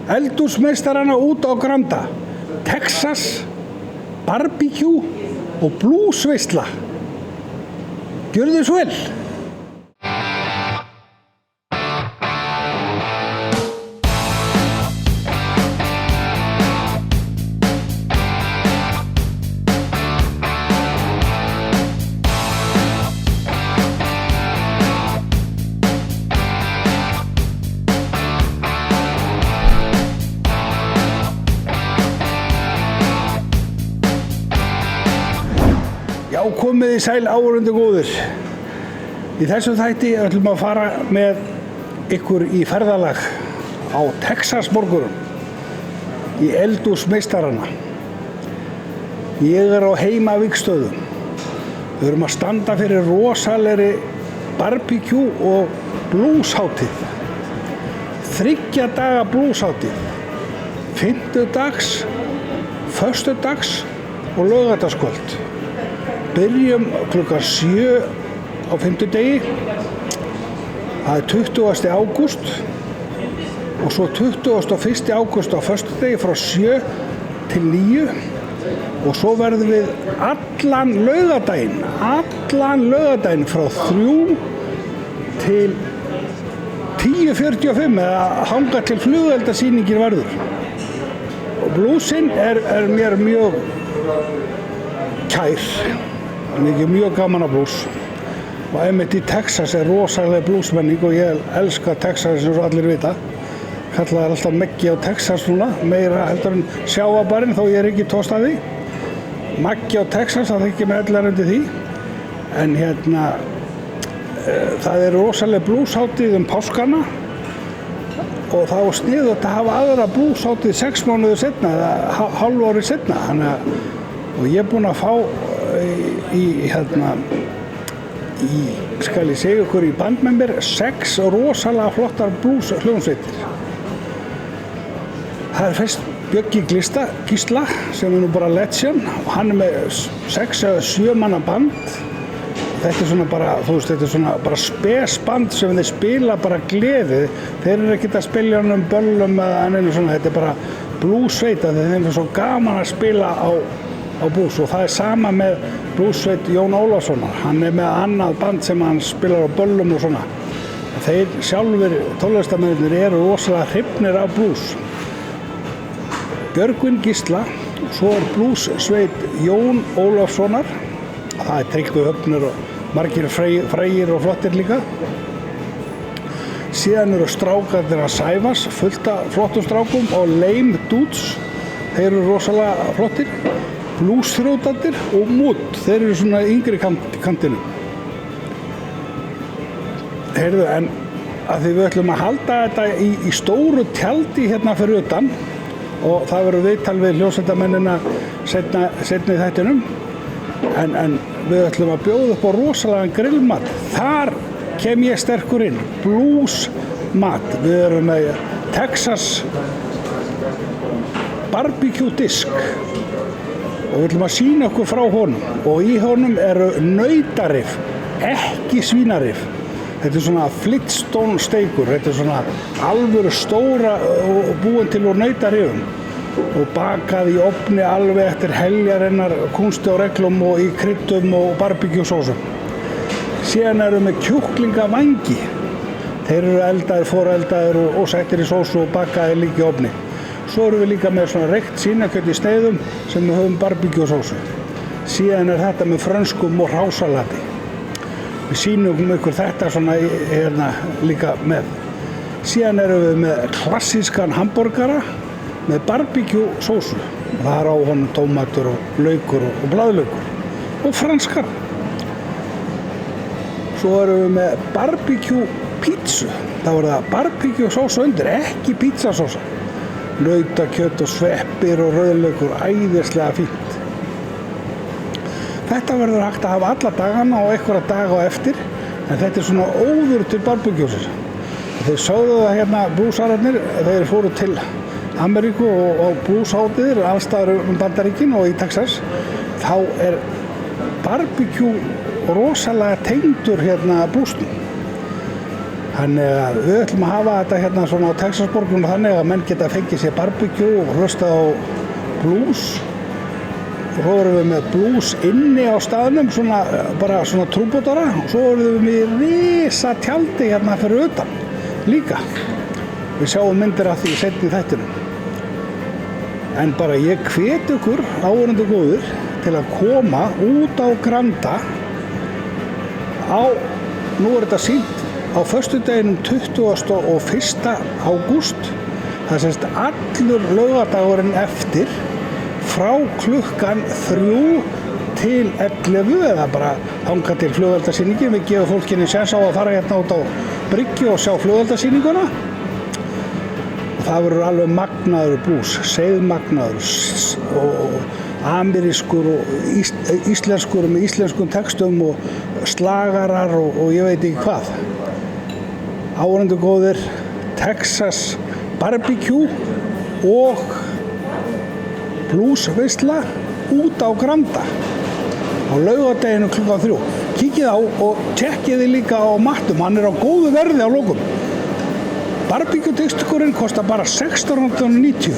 eldhúsmeistarana út á Granda, Texas, barbecue og bluesveisla. Gjörðu svo vel! Já, komið í sæl áhorfendur góðir. Í þessum þætti ætlum að fara með ykkur í ferðalag á Texas-borgurum í eldhúsmeistarana. Ég á heimavígstöðum. Við erum að standa fyrir rosalegri barbecue og blueshátíð. 3 daga blueshátíð. Fimmtudags, föstudags og laugardagskvöld. Byrjum klukkan 7 á fimmtudegi, það 20. ágúst og svo 21. ágúst á föstudegi frá 7 til 9 og svo verðum við allan laugardaginn frá 3 til 10:45 eða hanga til flugeldasýningin verður. Og bluesinn er mér mjög kær. Mjög gaman að blues og einmitt í Texas rosaleg bluesmenning og ég elska Texas eins og allir vita. Kallaði alltaf Maggi á Texas núna, meira heldur en sjávarbarinn þó ég ekki tóst að því. Maggi á Texas, það þykir mig allar undir því. En það rosaleg blueshátíð páskana og þá sniðugt að hafa aðra blueshátíð 6 mánuðir seinna eða hálfu ári seinna. Og ég búinn að fá skal ég segja ykkur í band með mér 6 rosalega flottar blues hljómsveitir. Það fyrst Bjöggi Gísla sem nú bara legend og hann með 6 eða 7 manna band. Þetta svona bara, þetta svona bara spesband sem þeir spila bara gleði. Þeir ekkert að spila böllum eða neinu svona, þetta bara bluesveita þeir svo gaman að spila á blues og það sama með bluesveit Jón Ólafssonar. Hann með annað band sem hann spilar á böllum og svona. Þeir sjálfur tónlistarmennirnir rosalega hrifnir af blues. Björgvin Gísla, svo bluessveit Jón Ólafssonar. Það Tryggvi Höfnir og margir frægir og flottir líka. Síðan strákarnir að Sævas, fullt af flottum strákum og Lame Dudes. Þeir rosalega flottir. Bluesþrjótarnir og Mood, þeir svona yngri kantinu. Heyrðu, en að því við ætlum að halda þetta í stóru tjaldi hérna fyrir utan og það verður viðtal við hljómsveitarmennina seinna í þættinum en við ætlum að bjóða upp á rosalegan grillmat. Þar kem ég sterkur inn, bluesmat. Við erum með Texas barbecue disk og við ætlum að sýna okkur frá honum og í honum nautariff, ekki svínariff. Þetta svona Flintstone steikur, þetta svona alvöru stóra og búin til úr nautarifum og bakað í ofni alveg eftir heljarinnar kunsti og reglum og í kryddum og barbecue sósum. Síðan við með kjúklingavangi. Þeir eldaðir, foreldaðir og settir í sósu og bakaðir líka í ofni. Svo erum við líka með svona reykt svínakjöt í sneiðum sem við höfum barbecue sósu. Síðan þetta með frönskum og hrásalati. Við sýnum ykkur þetta svona líka með. Síðan erum við með klassískan hamborgara með barbecue sósu. Það á honum tómatur og laukur og blaðlaukur og franskar. Svo erum við með barbecue pítsu. Það það barbecue sósa undir, ekki pítsasósa. Nautakjöt og sveppir og rauðlaukur, æðislega fínt. Þetta verður hægt að hafa alla dagana og einhverja daga á eftir, en þetta svona óður til barbecuesins. Þeir sögðu það hérna bluesararnir, þeir fóru til Ameríku og blueshátíðir allstaðar Bandaríkin og í Texas. Þá barbecue rosalega tengdur hérna bluesnum. Þannig að við ætlum að hafa þetta hérna svona á Texasborgunum þannig að menn geta fengið sér barbecue og hlusta á blues. Og svo erum við með blues inni á staðnum, bara svona trúbótara. Og svo erum við með risa tjaldi hérna fyrir utan líka. Við sjáum myndir af því seinni í þættinum. En bara ég hvet ykkur, áhorfendur góðir, til að koma út á Granda nú þetta sýnt á föstudeginum 21. ágúst. Það sést allur laugardagurinn eftir frá klukkan 3 til 11 eða bara þangað til flugeldasýningin. Við gefum fólkinni séns á að fara hérna út á bryggju og sjá flugeldasýninguna. Það verður alveg magnaður blues, seiðmagnaður og amerískur og íslenskur með íslenskum textum og slagarar og ég veit ekki hvað. Áhorfendur góðir, Texas barbecue og bluesveisla út á Granda á laugardeginu klukkan 3. Kíkið á og tjekkið þið líka á mattum, hann á góðu verði á lokum. Barbecue-diskurinn kostar bara 16,90 kr.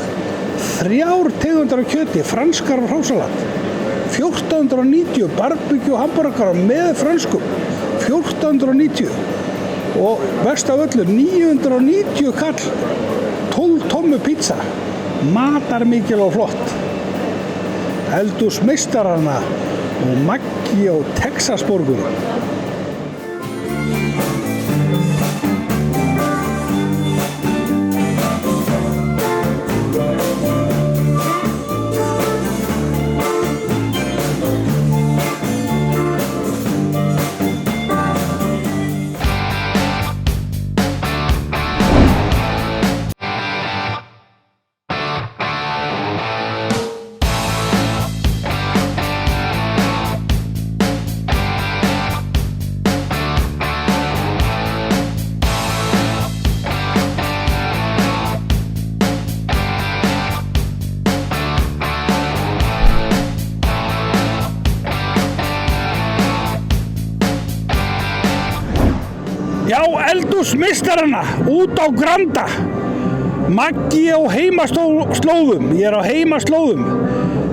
3 tegundar af kjöti, franskar og hrásalat. 14,90 kr. Barbecue hamborgarar með frönskum. 14,90 kr. Og verst af öllu 990 kall. 12 tommu pizza. Matarmikil og flott. Eldhúsmeistarana og Maggi og Texasborgunum. Já, eldhúsmeistarana út á Granda. Maggi á heimaslóðum. Ég á heimaslóðum.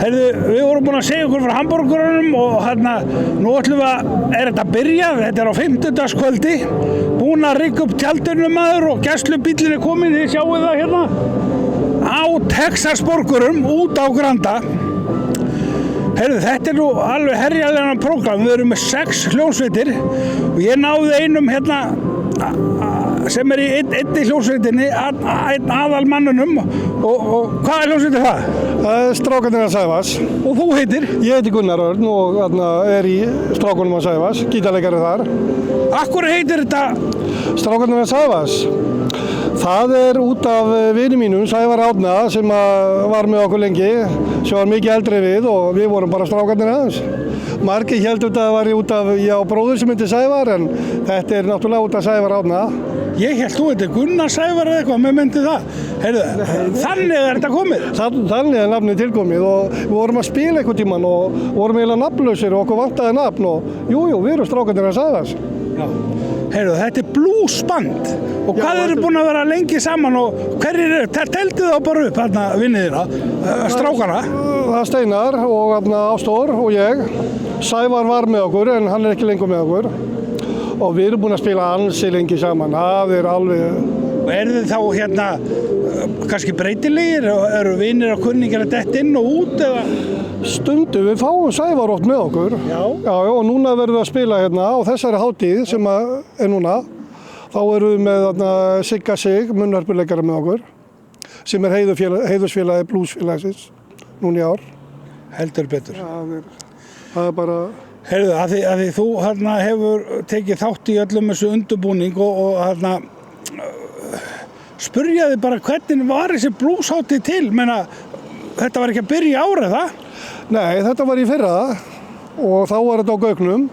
Heyrðu, við vorum búin að segja ykkur frá hamborgurunum og hérna, nú ætlum við þetta að byrja. Þetta á 50-dagskvöldi. Búin að rigga upp tjaldinu maður og gæslubíllinn komin, þið sjáu það hérna. Á Texasborgurum út á Granda. Heyrðu, þetta nú alveg herjalega prógram. Við erum með 6 hljómsveitir og ég náði einum hérna sem í einni hljómsveitinni, einn aðalmannunum og hvað hljómsveit það? Það Strákarnir hans Sævars. Og þú heitir? Ég heiti Gunnar Örn og í Strákunum hans Sævars, gítarleikari þar. Akkur heitir þetta? Strákarnir hans Sævars. Það út af vini mínum, Sævar Árna, sem var með okkur lengi, sem var mikið eldri við og við vorum bara Strákarnir hans. Margir héldu þetta var út af bróður sem heitir Sævar, en þetta náttúrulega út af Sævar Árna. Ég held þú þetta Gunnar Sævar eða eitthvað, með myndi það. Heyrðu, þannig þetta komið? Þannig nafnið tilkomið og við vorum að spila einhvern tímann og vorum eiginlega nafnlausir og okkur vantaði nafn og jú, við erum Strákarnir hans Sævars. Já. Heyrðu, þetta bluesband og hvað eru búin að vera lengi saman og hverjir teldu þá bara upp hérna vinniðina, strákana? Það Steinar og Ástór og ég. Sævar var með okkur en hann ekki lengur með okkur og við erum búin að spila ansi lengi saman, það alveg. Og eru þið þá hérna kannski breytilegir, eru vinir og kunningar að detta inn og út eða? Stundum, við fáum Sævar oft með okkur. Já. Já, og núna verðum við að spila hérna á þessari hátíð sem núna. Þá erum við með Sigga Sig, munnharpuleikara með okkur, sem heiðursfélagi bluesfélagsins núna í ár. Heldur betur. Já, það bara... Heyrðu, að því þú hérna hefur tekið þátt í öllum þessu undirbúning og hérna spurjaði bara hvernig var þessi blueshátíð til? Meina, þetta var ekki að byrja í árið, það? Nei, þetta var í fyrra og þá var þetta á Gaugnum,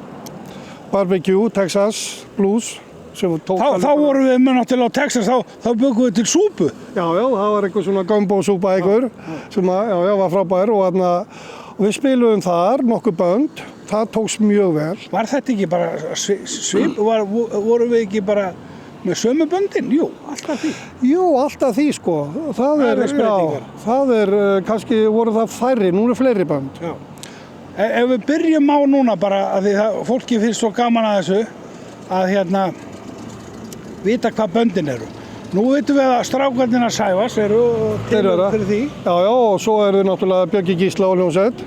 barbecue, Texas, blues. Þá vorum við með náttúrulega á Texas, þá byggum við til súpu. Já, það var eitthvað svona gumbo-súpa einhver sem var frábær og við spiluðum þar nokkuð bönd, það tókst mjög vel. Var þetta ekki bara svip, vorum við ekki bara Með sömu böndin? Jú, alltaf því. Jú, alltaf því sko. Það er breytingar. það er kannski voru það færri, nú eru fleiri bönd. Já. Ef við byrjum á núna bara, að því það, fólki finnst svo gaman að þessu, að vita hvað böndin eru. Nú veitum við að strákarnir að Sævars eru tilnefndir fyrir því. Já, og svo eru náttúrulega Björki Gísla og hljómsveit.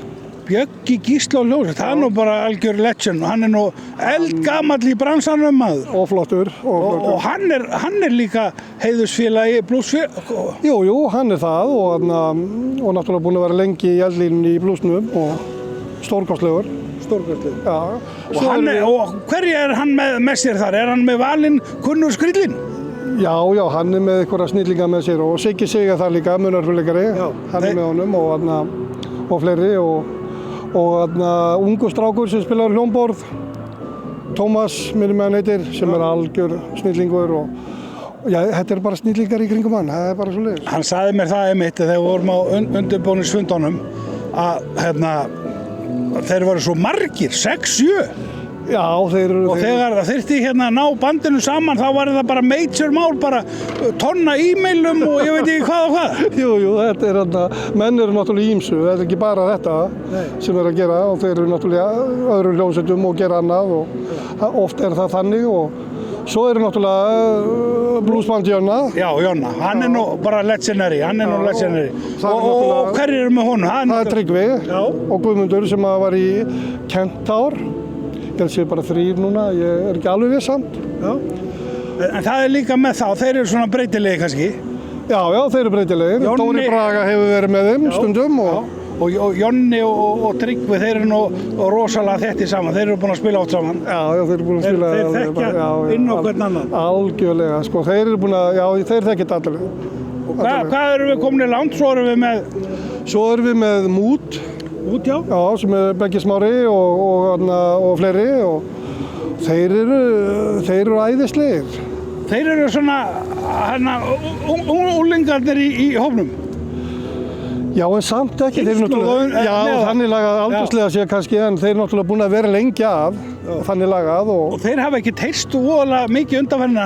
Björki Gísla og hljómsveit, það er nú bara algjör legend. Hann er nú eldgamall í bransanum maður. Og flottur. Og hann er líka heiðursfélagi blúsfélagi. Jú, hann er það og náttúrulega búinn að vera lengi í eldlínunni í blúsnum og stórkostlegur. Stórkostlegur. Já. Og hverju er hann með sér þar? Er hann með valinn Kunnur Skrillin? Já, hann er með einhverja snillinga með sér og Siggi Sig er það líka, munarfyrirleikari. Hann er með honum og fleiri og ungu strákur sem spilar hljómborð, Tómas minnum hann heitir, sem er algjör snillingur og já, þetta er bara snillingar í kringum hann, það er bara svoleiðis. Hann sagði mér það einmitt þegar við vorum á undirbúningsfundunum að þeir voru svo margir, 6-7. Já, og þegar það þyrfti að ná bandinu saman þá var það bara major mál, bara tonna e-mailum og ég veit ekki hvað og hvað. Jú, þetta er menn eru náttúrulega í ýmsu, þetta er ekki bara þetta sem er að gera og þeir eru náttúrulega öðrum hljómsveitum og gera annað og oft er það þannig og svo eru náttúrulega bluesband Jonna. Já, Jonna, hann er nú bara legendary, og hverjir eru með honum? Það er Tryggvi og Guðmundur sem var í Kentár. Það sé bara 3 núna, ég er ekki alveg viss samt. Já. En það er líka með þá, þeir eru svona breytilegi kannski? Já, þeir eru breytilegir. Dóri Braga hefur verið með þeim stundum. Og Jonni og Tryggvi, þeir eru nú rosalega þéttir saman, þeir eru búin að spila átt saman. Já, þeir eru búin að spila. Þeir þekkja inn á hvern annan. Algjörlega, sko, þeir eru búin að, þeir þekkja þetta allir. Og hvað erum við komin í langt, Svo erum við með Mút. Já, sem er Beggi Smári og fleiri og þeir eru æðislegir. Þeir eru svona úlingarnir í hópnum. Já, en samt ekki. Þannig lagað aldurslega sé kannski, en þeir eru náttúrulega búin að vera lengi af þannig lagað. Og þeir hafa ekki teist voðalega mikið undanferðina,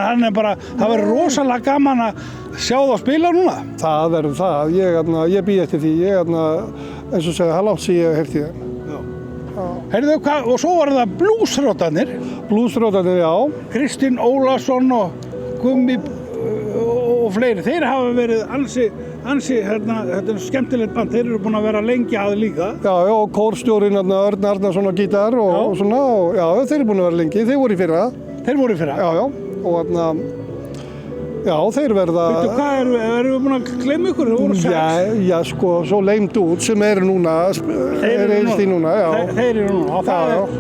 það verður rosalega gaman að sjá þá spila núna. Það verður það, ég bý eftir því, eins og segja, langt sem ég hef heyrt í þeim. Heyrðu, og svo var það blúsrótarnir. Blúsrótarnir, já. Kristinn Ólason og Gummi og fleiri, þeir hafa verið ansi, þetta er skemmtilegt band, þeir eru búin að vera lengi að líka. Já, og kórstjórinn Örn Arnarsson á gítar og svona, og þeir eru búin að vera lengi, þeir voru í fyrra. Þeir voru í fyrra? Og já, þeir verða. Veitu hvað, erum við búin að glemma ykkur? Það voru 6. Já, sko, svo leimt út sem eru núna, er einst í núna, já. Þeir eru núna, og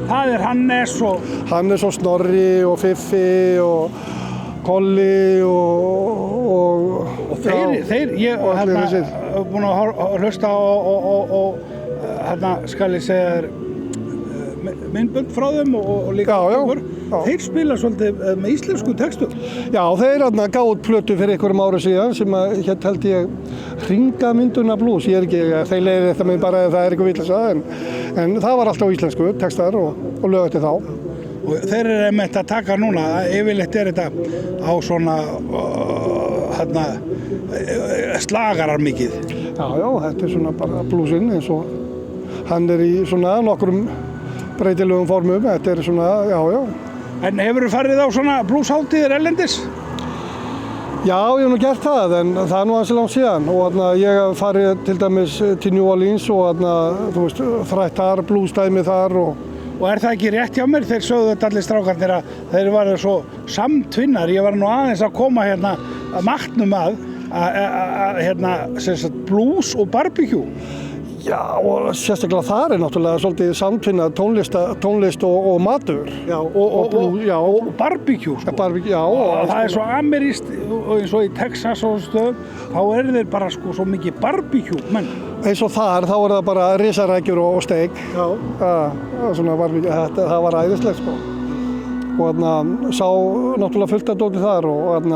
það er Hannes og Snorri og Fiffi og Kolli og þeir, ég hef búin að hlusta og skal ég segja þér myndbönd frá þeim og líka okkur. Þeir spila svolítið með íslensku textum. Já, þeir gáðu út plötu fyrir einhverjum árum síðan sem held ég Hringamynduna blues. Ég er ekki, þeir leiðir þetta með bara að það er eitthvað vitleysa en það var alltaf á íslensku textar og lög eftir þá. Og þeir eru einmitt að taka núna, yfirleitt er þetta á svona slagarar mikið. Já, þetta er svona bara bluesinn eins og hann er í svona nokkrum breytilegum formum, þetta er svona, já. En hefur þú farið á svona bluesháttíðir erlendis? Já, ég hef nú gert það, en það er nú ansi langt síðan og ég hef farið til dæmis til New Orleans og þú veist, þrætt þar, bluesdæmi þar Og er það ekki rétt hjá mér? Þeir sögðu þetta allir strákarnir að þeir varu svo samtvinnar. Ég var nú aðeins að koma að matnum blues og barbecue. Já, og sérstaklega þar er náttúrulega svolítið samtvinnað tónlist og matur. Já, og barbecue, sko. Barbecue, já. Og það er svo amerískt, eins og í Texas og stöðum, þá er þeir bara sko svo mikið barbecue, menn. Eins og þar, þá er það bara risarækjur og steik. Já. Svona barbecue, það var æðislegt, sko. Og sá náttúrulega fullt að dóti þar og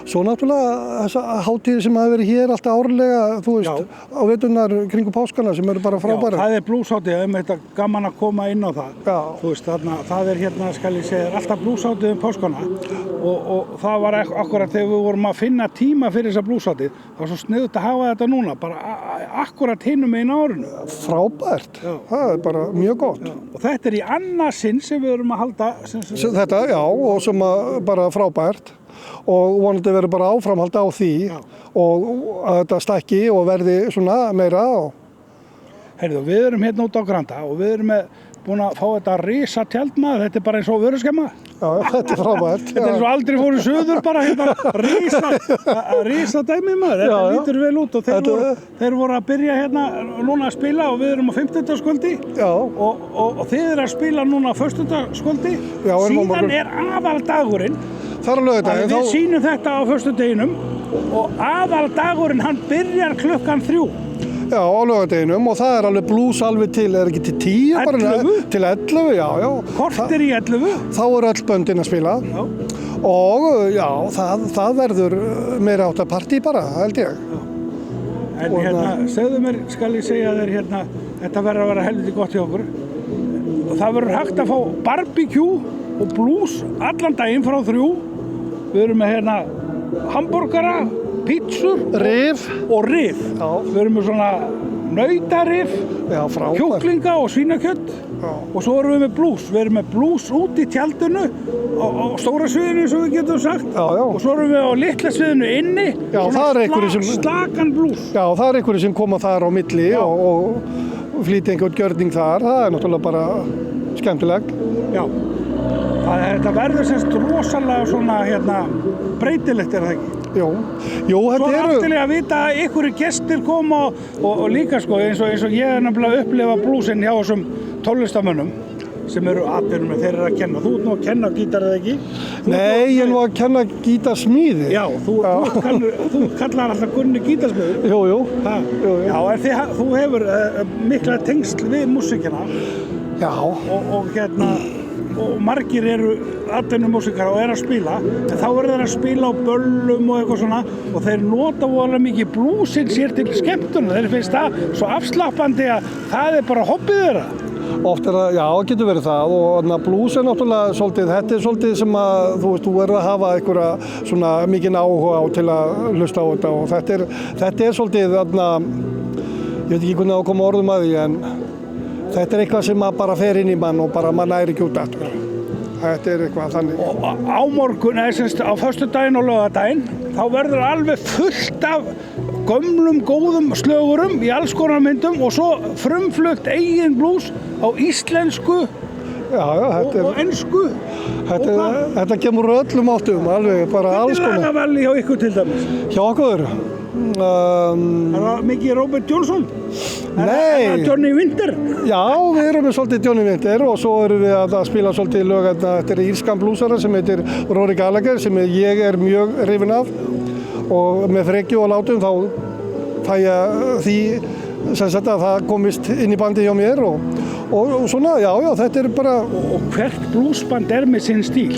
Svo náttúrulega þessa hátíðir sem hafa verið hér alltaf árlega, þú veist, á veturnar kringum páskana sem eru bara frábærar. Já, það blúshátíð, þetta gaman að koma inn á það. Já. Þú veist, þarna, það hérna, skal ég segja, alltaf blúshátíð páskana og það var akkurat þegar við vorum að finna tíma fyrir þessa blúshátíð, það var svo sniðugt að hafa þetta núna, bara akkurat hinum einn árinu. Frábært, það bara mjög gott. Já. Og þetta í annað sinn sem við erum að halda. Þetta, já, og sem bara frábært. Og vonandi verður bara áframhald á því og að þetta stækki og verði svona meira. Heyrðu, við erum hérna út á Granda og við erum búin að fá þetta risa tjaldmaður, þetta bara eins og vöruskemma. Já, þetta frábært. Þetta eins og aldrei fóru suður bara hérna risa dæmi maður, þetta lítur vel út og þeir voru að byrja hérna núna að spila og við erum á 50-dagskvöldi og þið eru að spila núna á 100-dagskvöldi, síðan aðaldagurinn. Við sýnum þetta á föstudeginum og aðaldagurinn hann byrjar klukkan 3. Já, á laugardeginum og það alveg blús alveg til, ekki til 10? 11? Bara, til 11, já. Korter í 11? Þá eru öll böndin að spila. Já. Og já, það verður meira átt að partí bara, held ég. Já. En hérna, segðu mér, skal ég segja þér hérna, þetta verður að vera helviti gott hjá okkur. Það verður hægt að fá barbecue og blús allan daginn frá 3. Við erum með hérna hamborgara, pítsur og rif. Já. Við erum með svona nautarif, kjúklinga og svínakjött og svo erum við með blús. Við erum með blús út í tjaldinu á stóra sviðinu eins og við getum sagt og svo erum við á litla sviðinu inni, svona slakan blús. Já, það einhverju sem koma þar á milli og flýti einhvern gjörning þar. Það náttúrulega bara skemmtileg. Já. Þetta verður semst rosalega svona breytilegt það ekki? Jú, þetta Svo aftilega að vita að ykkur gestir koma og líka sko eins og ég nefnilega upplifa blúsinn hjá þessum tónlistarmönnum sem eru atvinnum þeir eru að kenna. Þú ert nú að kenna gítar eða ekki? Nei, ég er nú að kenna gítarsmíði. Já, þú kallar alltaf Gunni gítarsmiður. Jú. Já, en þú hefur mikla tengsl við músíkina. Já. Og margir eru atvinnumúsíkar og eru að spila en þá eru þeir að spila á böllum og eitthvað svona og þeir nota voðalega mikið blúsinn sér til skemmtunar. Þeir finnst það svo afslappandi að það bara hobbið þeirra. Oft það, getur verið það og blús náttúrulega svolítið, þetta svolítið sem að þú verður að hafa einhverja svona mikinn áhuga á til að hlusta á þetta og þetta svolítið, ég veit ekki hvernig að koma orðum að því en þetta eitthvað sem bara fer inn í mann og bara mann næri ekki út aftur. Þetta eitthvað þannig. Og á morgun, á föstudaginn og laugardaginn, þá verður alveg fullt af gömlum, góðum slögurum í alls konar myndum og svo frumflutt eigin blús á íslensku og ensku. Þetta kemur öllum áttum, alveg bara alls konar. Hvernig lagavalli hjá ykkur til dæmis? Hjá okkur? Er það mikið Robert Johnson? Nei. Er það Johnny Winter? Já, við erum með svolítið Johnny Winter og svo erum við að spila svolítið lög eftir írskan blúsara sem heitir Rory Gallagher sem ég er mjög hrifinn af og með frekju og látum þá fæ ég því að það komist inn í bandi hjá mér og svona, þetta er bara... Og hvert blúsband með sinn stíl?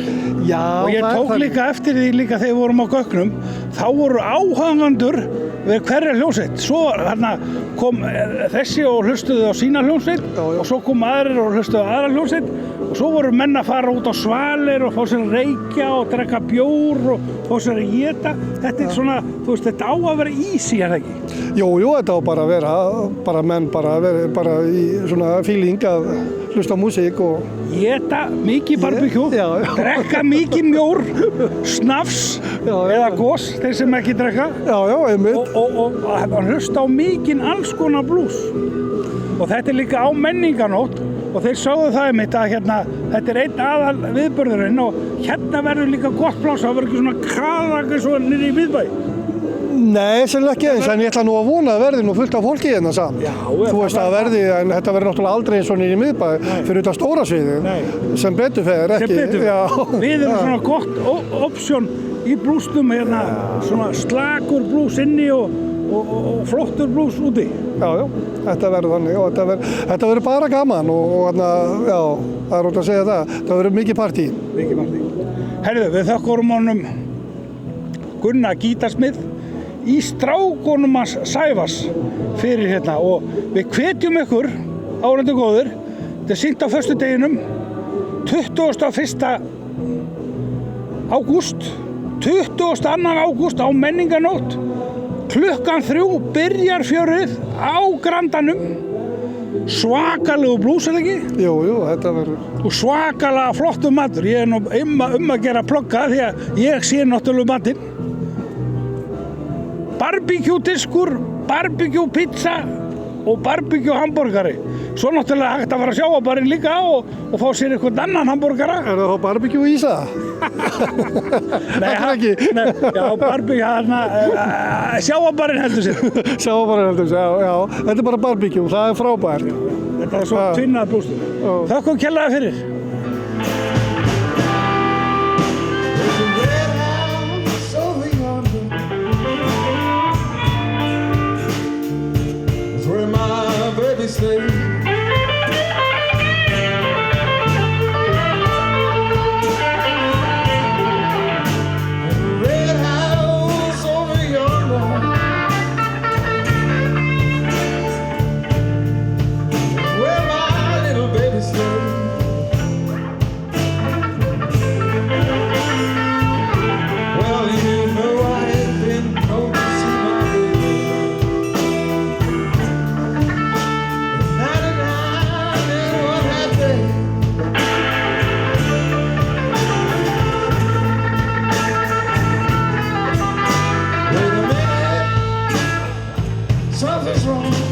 Já, og ég tók líka eftir því líka þegar við vorum á gögnum, þá voru áhangandur við hverja hljómsveit. Svo kom þessi og hlustuðu á sína hljómsveit og svo kom aðrir og hlustuðu á aðra hljómsveit og svo voru menn að fara út á svalir og fá sér að reykja og drekka bjór og fá sér að éta. Þetta svona, þetta á að vera easy, er það ekki? Jú, þetta á bara að vera, bara menn vera í svona feeling að hlusta á músík og... Éta mikið barbecue, drekka mikið mjór, snafs eða gos, þeir sem ekki drekka. Einmitt. Og hlusta á mikinn alls konar blús. Og þetta líka á menningarnótt og þeir sögðu það einmitt að þetta einn aðal viðburðurinn og verður líka gott pláss, það verður ekki svona kraðak svo niður í miðbæ. Nei, sennilega ekki eins, en ég ætla nú að vona að verði nú fullt af fólki hérna samt. Þú veist að verði, en þetta verður náttúrulega aldrei eins og niður í miðbæ fyrir þetta stóra sviði, sem betur fer ekki. Sem betur fer. Við erum svona gott option í blústum svona slakur blús inni og flottur blús úti. Þetta verður þannig og þetta verður bara gaman og það er út að segja það. Það verður mikið partí. Herðu, við þakkum honum Gunna gítarsmið í strákunum hans Sævars fyrir hérna og við hvetjum ykkur áhorfendur góðir, þetta sýnt á föstudeginum 21. ágúst 22. ágúst á menningarnótt klukkan 3 byrjar fjörið á Grandanum svakalegu blús, er það ekki? Jú, þetta verður. Og svakalega flottur matur. Ég er nú að gera plugga því að ég sé náttúrulega matinn. Barbecue-diskur, barbecue-pizza og barbecue-hamborgari. Svo náttúrulega hægt að fara að sjávarbarinn líka og fá sér einhvern annan hamborgara. Er það þá barbecue í það? Nei, ekki. Nei, já, barbecue, sjávarbarinn heldur sér. Sjávarbarinn heldur sér, já. Þetta er bara barbecue, það er frábært. Þetta er svo tvinnað blústur. Þökkum kærlega fyrir. Something's wrong.